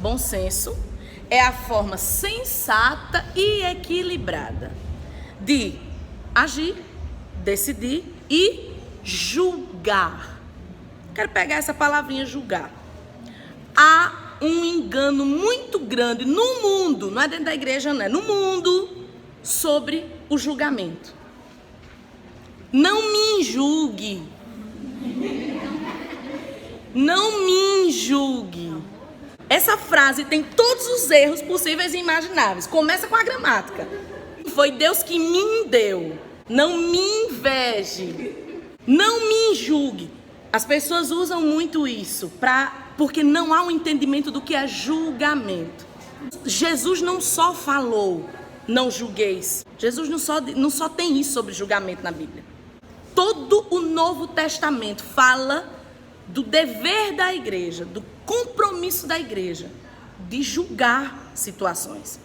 bom senso, é a forma sensata e equilibrada de agir, decidir e julgar. Quero pegar essa palavrinha julgar. Há um engano muito grande no mundo, não é dentro da igreja, não é, no mundo, sobre o julgamento. Não me julgue. Não me julgue. Essa frase tem todos os erros possíveis e imagináveis. Começa com a gramática. Foi Deus que me deu. Não me inveje. Não me julgue. As pessoas usam muito isso porque não há um entendimento do que é julgamento. Jesus não só falou, não julgueis. Jesus não só tem isso sobre julgamento na Bíblia. Todo o Novo Testamento fala do dever da igreja, do compromisso da igreja, de julgar situações.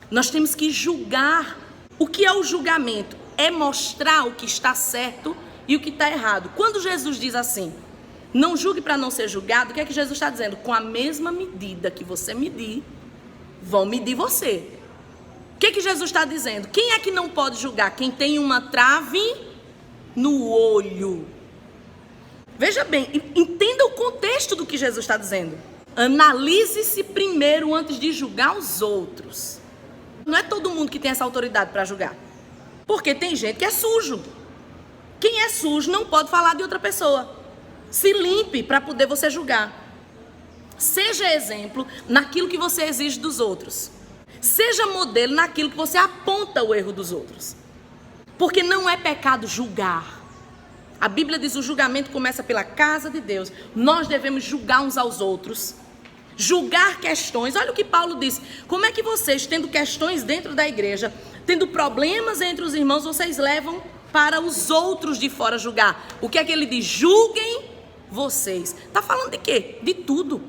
Nós temos que julgar. O que é o julgamento? É mostrar o que está certo e o que está errado. Quando Jesus diz assim, não julgue para não ser julgado, o que é que Jesus está dizendo? Com a mesma medida que você medir, vão medir você. O que é que Jesus está dizendo? Quem é que não pode julgar? Quem tem uma trave no olho. Veja bem, entenda o contexto do que Jesus está dizendo. Analise-se primeiro antes de julgar os outros. Não é todo mundo que tem essa autoridade para julgar. Porque tem gente que é sujo. Quem é sujo não pode falar de outra pessoa. Se limpe para poder você julgar. Seja exemplo naquilo que você exige dos outros. Seja modelo naquilo que você aponta o erro dos outros. Porque não é pecado julgar. A Bíblia diz que o julgamento começa pela casa de Deus. Nós devemos julgar uns aos outros. Julgar questões. Olha o que Paulo diz. Como é que vocês, tendo questões dentro da igreja, tendo problemas entre os irmãos, vocês levam para os outros de fora julgar? O que é que ele diz? Julguem vocês. Está falando de quê? De tudo.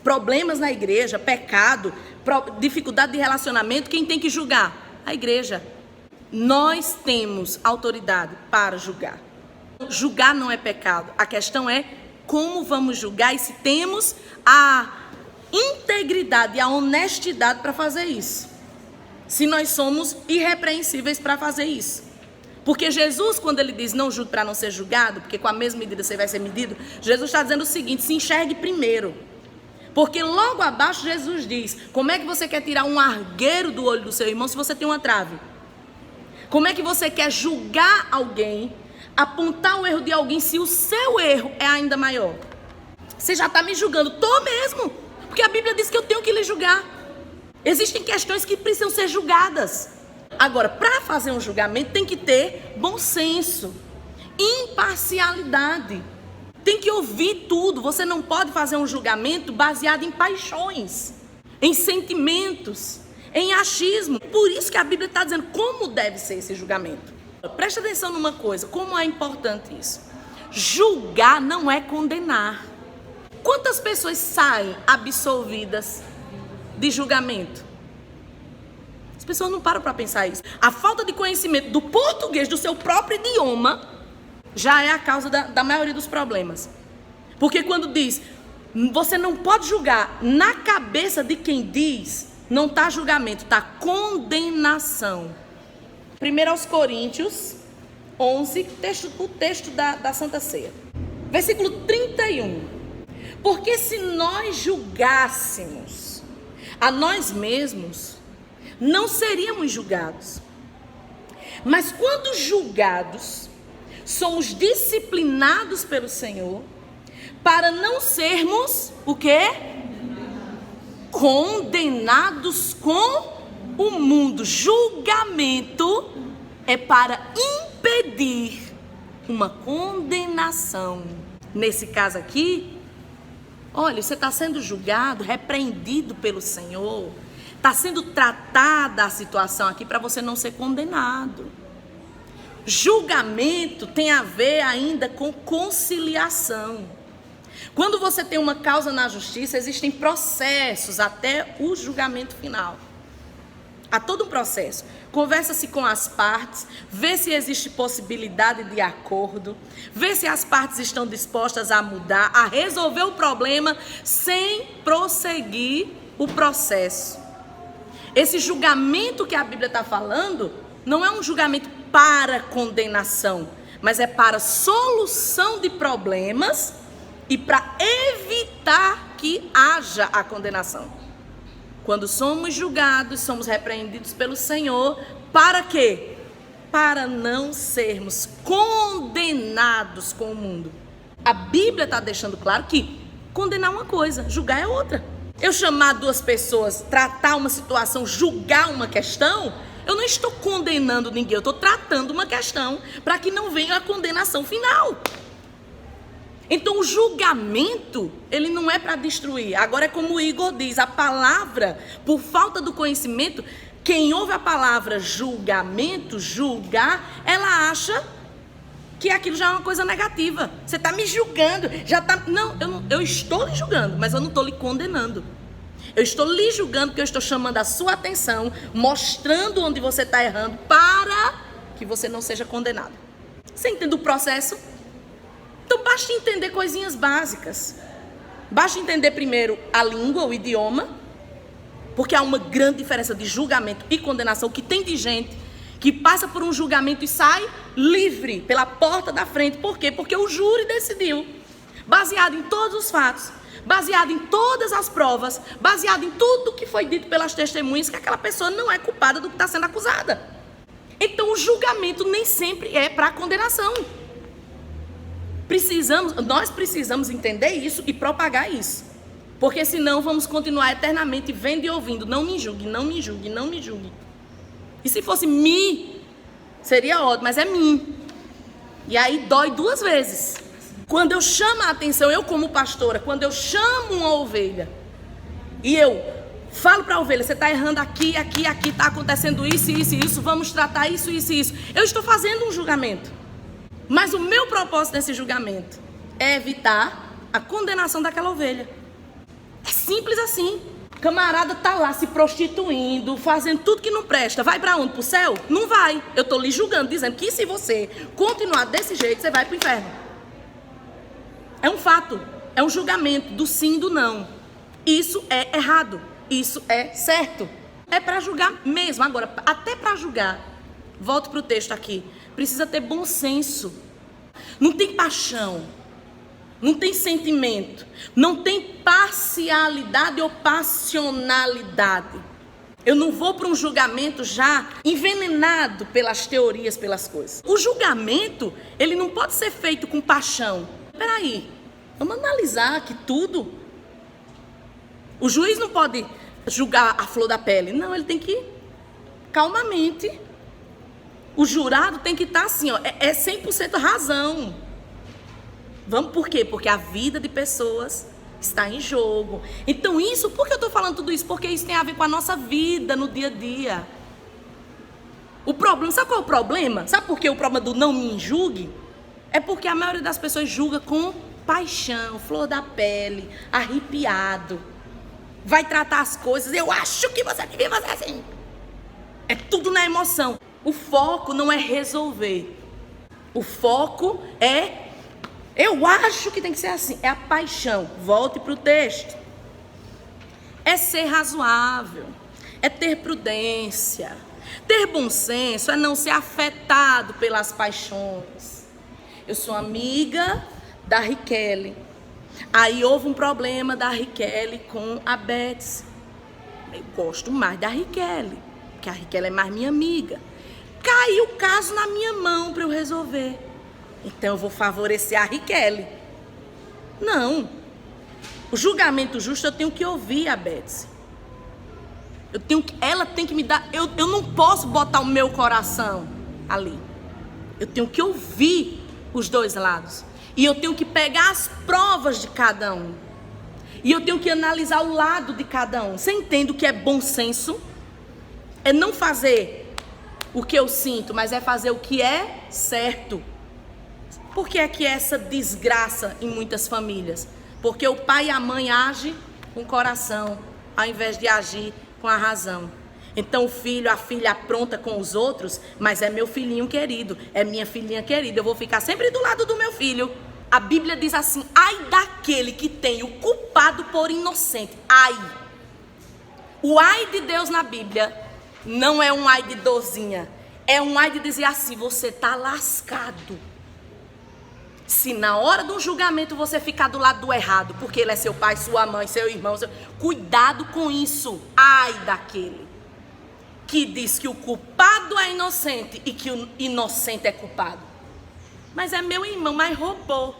Problemas na igreja, pecado, dificuldade de relacionamento. Quem tem que julgar? A igreja. Nós temos autoridade para julgar. Julgar não é pecado. A questão é como vamos julgar e se temos a integridade e a honestidade para fazer isso. Se nós somos irrepreensíveis para fazer isso. Porque Jesus, quando ele diz não julgue para não ser julgado, porque com a mesma medida você vai ser medido, Jesus está dizendo o seguinte, se enxergue primeiro. Porque logo abaixo Jesus diz, como é que você quer tirar um argueiro do olho do seu irmão se você tem uma trave? Como é que você quer julgar alguém, apontar o erro de alguém se o seu erro é ainda maior? Você já está me julgando? Tô mesmo, porque a Bíblia diz que eu tenho que lhe julgar. Existem questões que precisam ser julgadas. Agora, para fazer um julgamento tem que ter bom senso, imparcialidade. Tem que ouvir tudo. Você não pode fazer um julgamento baseado em paixões, em sentimentos, em achismo. Por isso que a Bíblia está dizendo como deve ser esse julgamento. Presta atenção numa coisa, como é importante isso. Julgar não é condenar. Quantas pessoas saem absolvidas de julgamento? As pessoas não param para pensar isso. A falta de conhecimento do português, do seu próprio idioma, já é a causa da maioria dos problemas. Porque quando diz, você não pode julgar, na cabeça de quem diz, não está julgamento, está condenação. 1 Coríntios 11, o texto da Santa Ceia. Versículo 31. Porque se nós julgássemos a nós mesmos, não seríamos julgados. Mas quando julgados, somos disciplinados pelo Senhor, para não sermos, o quê? Condenados com o mundo. Julgamento é para impedir uma condenação. Nesse caso aqui, olha, você está sendo julgado, repreendido pelo Senhor. Está sendo tratada a situação aqui para você não ser condenado. Julgamento tem a ver ainda com conciliação. Quando você tem uma causa na justiça, existem processos até o julgamento final. Há todo um processo. Conversa-se com as partes, vê se existe possibilidade de acordo, vê se as partes estão dispostas a mudar, a resolver o problema sem prosseguir o processo. Esse julgamento que a Bíblia está falando não é um julgamento para condenação, mas é para solução de problemas e para evitar que haja a condenação. Quando somos julgados, somos repreendidos pelo Senhor, para quê? Para não sermos condenados com o mundo. A Bíblia está deixando claro que condenar é uma coisa, julgar é outra. Eu chamar duas pessoas, tratar uma situação, julgar uma questão, eu não estou condenando ninguém, eu estou tratando uma questão para que não venha a condenação final. Então o julgamento, ele não é para destruir. Agora é como o Igor diz, a palavra, por falta do conhecimento, quem ouve a palavra julgamento, julgar, ela acha que aquilo já é uma coisa negativa. Você está me julgando, já está... Não, eu estou lhe julgando, mas eu não estou lhe condenando. Eu estou lhe julgando porque eu estou chamando a sua atenção, mostrando onde você está errando, para que você não seja condenado. Você entende o processo? Então basta entender coisinhas básicas. Basta entender primeiro a língua, o idioma, porque há uma grande diferença de julgamento e condenação, que tem de gente que passa por um julgamento e sai livre pela porta da frente. Por quê? Porque o júri decidiu, baseado em todos os fatos, baseado em todas as provas, baseado em tudo que foi dito pelas testemunhas, que aquela pessoa não é culpada do que está sendo acusada. Então o julgamento nem sempre é para condenação. Nós precisamos entender isso e propagar isso, porque senão vamos continuar eternamente vendo e ouvindo: não me julgue, não me julgue, não me julgue. E se fosse me, seria ótimo, mas é mim. E aí dói duas vezes. Quando eu chamo a atenção, eu como pastora, quando eu chamo uma ovelha e eu falo para a ovelha: você está errando aqui, aqui, aqui, está acontecendo isso, isso e isso, vamos tratar isso, isso e isso. Eu estou fazendo um julgamento. Mas o meu propósito nesse julgamento é evitar a condenação daquela ovelha. É simples assim. O camarada está lá se prostituindo, fazendo tudo que não presta. Vai para onde? Para o céu? Não vai. Eu estou lhe julgando, dizendo que se você continuar desse jeito, você vai para o inferno. É um fato. É um julgamento do sim e do não. Isso é errado. Isso é certo. É para julgar mesmo. Agora, até para julgar, volto para o texto aqui, precisa ter bom senso. Não tem paixão, não tem sentimento, não tem parcialidade ou passionalidade. Eu não vou para um julgamento já envenenado pelas teorias, pelas coisas. O julgamento, ele não pode ser feito com paixão. Espera aí, vamos analisar aqui tudo. O juiz não pode julgar a flor da pele. Não, ele tem que calmamente. O jurado tem que estar assim, ó, é 100% razão. Vamos por quê? Porque a vida de pessoas está em jogo. Então isso, por que eu estou falando tudo isso? Porque isso tem a ver com a nossa vida no dia a dia. O problema, sabe qual é o problema? Sabe por que o problema do não me julgue? É porque a maioria das pessoas julga com paixão, flor da pele, arrepiado. Vai tratar as coisas: eu acho que você devia fazer assim. É tudo na emoção. O foco não é resolver. O foco é: eu acho que tem que ser assim. É a paixão. Volte para o texto. É ser razoável. É ter prudência. Ter bom senso é não ser afetado pelas paixões. Eu sou amiga da Riquele. Aí houve um problema da Riquele com a Betsy. Eu gosto mais da Riquele, porque a Riquele é mais minha amiga. Caiu o caso na minha mão para eu resolver. Então eu vou favorecer a Riquele. Não. O julgamento justo, eu tenho que ouvir a Betsy. Ela tem que me dar... Eu não posso botar o meu coração ali. Eu tenho que ouvir os dois lados. E eu tenho que pegar as provas de cada um. E eu tenho que analisar o lado de cada um. Você entende o que é bom senso? É não fazer o que eu sinto, mas é fazer o que é certo. Por que é que essa desgraça em muitas famílias? Porque o pai e a mãe agem com o coração, ao invés de agir com a razão. Então o filho, a filha apronta com os outros, mas é meu filhinho querido, é minha filhinha querida, eu vou ficar sempre do lado do meu filho. A Bíblia diz assim: ai daquele que tem o culpado por inocente. Ai. O ai de Deus na Bíblia não é um ai de dorzinha, é um ai de dizer assim: você está lascado. Se na hora do julgamento você ficar do lado do errado, porque ele é seu pai, sua mãe, seu irmão, cuidado com isso. Ai daquele que diz que o culpado é inocente e que o inocente é culpado. Mas é meu irmão, mas roubou.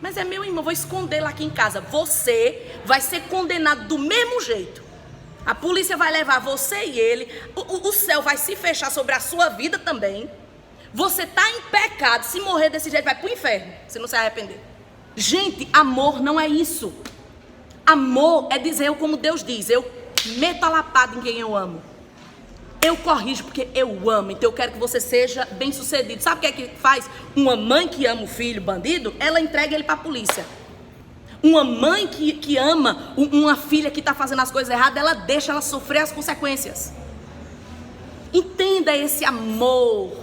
Mas é meu irmão, vou esconder lá aqui em casa. Você vai ser condenado do mesmo jeito. A polícia vai levar você e ele. O céu vai se fechar sobre a sua vida também. Você tá em pecado. Se morrer desse jeito, vai pro inferno, se não se arrepender. Gente, amor não é isso. Amor é dizer eu como Deus diz. Eu meto a lapada em quem eu amo. Eu corrijo porque eu amo, então eu quero que você seja bem sucedido. Sabe o que é que faz? Uma mãe que ama o filho bandido, ela entrega ele para a polícia. Uma mãe que ama uma filha que está fazendo as coisas erradas, ela deixa ela sofrer as consequências. Entenda esse amor.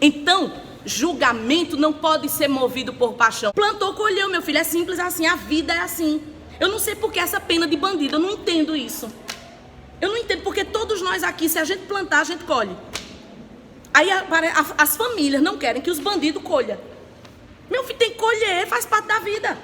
Então, julgamento não pode ser movido por paixão. Plantou, colheu, meu filho, é simples assim, a vida é assim. Eu não sei por que essa pena de bandido, eu não entendo isso. Eu não entendo, porque todos nós aqui, se a gente plantar, a gente colhe. Aí as famílias não querem que os bandidos colham. Meu filho tem que colher, faz parte da vida.